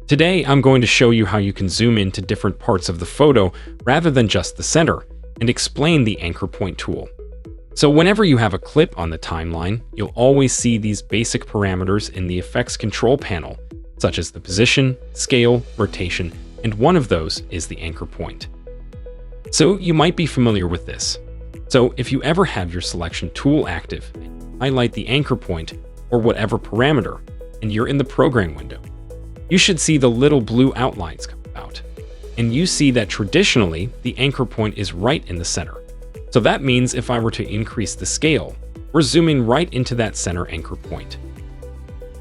Today, I'm going to show you how you can zoom into different parts of the photo rather than just the center, and explain the anchor point tool. So whenever you have a clip on the timeline, you'll always see these basic parameters in the effects control panel, such as the position, scale, rotation, and one of those is the anchor point. So you might be familiar with this. So if you ever have your selection tool active, highlight the anchor point or whatever parameter, and you're in the program window, you should see the little blue outlines come out. And you see that traditionally, the anchor point is right in the center. So that means if I were to increase the scale, we're zooming right into that center anchor point.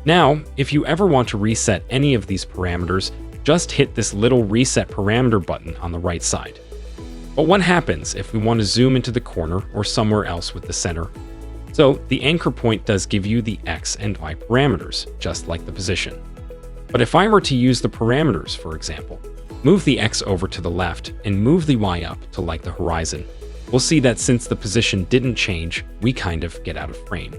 Now, if you ever want to reset any of these parameters, just hit this little reset parameter button on the right side. But what happens if we want to zoom into the corner or somewhere else with the center? So the anchor point does give you the X and Y parameters, just like the position. But if I were to use the parameters, for example, move the X over to the left and move the Y up to like the horizon, we'll see that since the position didn't change, we kind of get out of frame.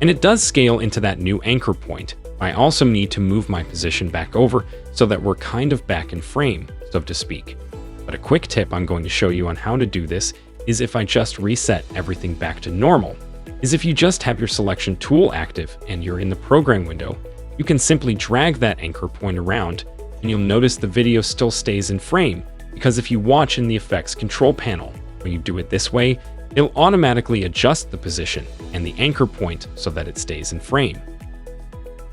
And it does scale into that new anchor point. I also need to move my position back over so that we're kind of back in frame, so to speak. But a quick tip I'm going to show you on how to do this is if I just reset everything back to normal, is if you just have your selection tool active and you're in the program window, you can simply drag that anchor point around and you'll notice the video still stays in frame, because if you watch in the effects control panel, when you do it this way, it'll automatically adjust the position and the anchor point so that it stays in frame.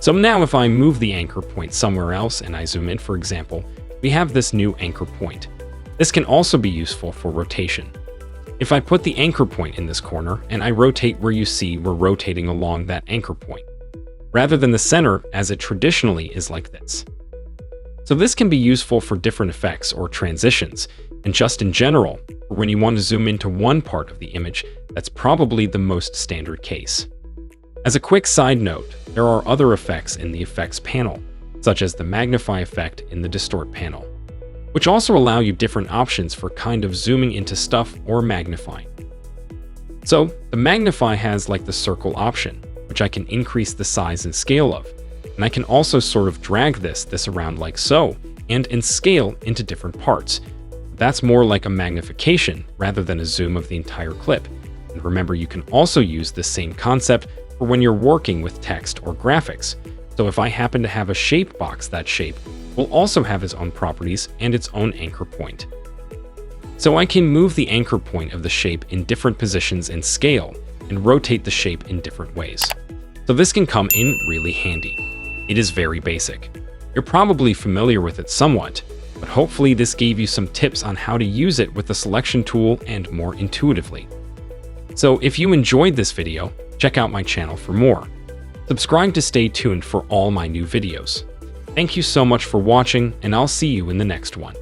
So now if I move the anchor point somewhere else and I zoom in, for example, we have this new anchor point. This can also be useful for rotation. If I put the anchor point in this corner and I rotate where you see we're rotating along that anchor point, rather than the center as it traditionally is like this. So this can be useful for different effects or transitions, and just in general, or when you want to zoom into one part of the image, that's probably the most standard case. As a quick side note, there are other effects in the effects panel, such as the magnify effect in the distort panel, which also allow you different options for kind of zooming into stuff or magnifying. So the magnify has like the circle option, which I can increase the size and scale of, and I can also sort of drag this around like so, and scale into different parts. That's more like a magnification rather than a zoom of the entire clip. And remember, you can also use the same concept for when you're working with text or graphics. So if I happen to have a shape box, that shape will also have its own properties and its own anchor point. So I can move the anchor point of the shape in different positions and scale, and rotate the shape in different ways. So this can come in really handy. It is very basic. You're probably familiar with it somewhat, but hopefully this gave you some tips on how to use it with the selection tool and more intuitively. So if you enjoyed this video, check out my channel for more. Subscribe to stay tuned for all my new videos. Thank you so much for watching, and I'll see you in the next one.